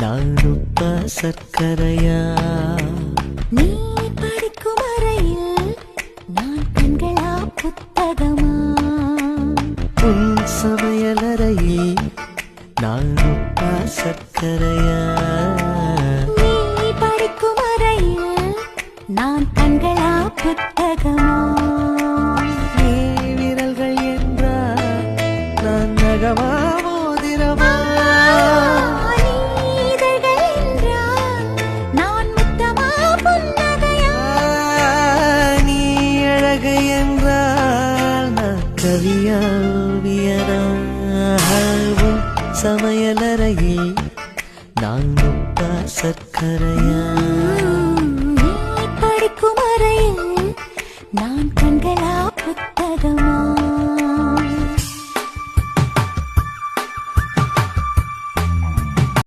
நான் உப்பா சர்க்கரையா? நீ படிக்கும் அறையில் நான் கண்களா புத்தகமா? உன் சமையலறையில் நான் உப்பா சர்க்கரையா? நீ படிக்கும் அறையில் நான் கண்களா புத்தகமா? நீ விரல்கள் என்றால் நான் நகமா மோதிரமா? நீதழ்கள் என்றால் நான் முத்தமா புன்னகையா? நீ அழகு என்றால் நான் கவியா ஓவியனா? உன் சமையலறையில் நான் உப்பா சர்க்கரையா?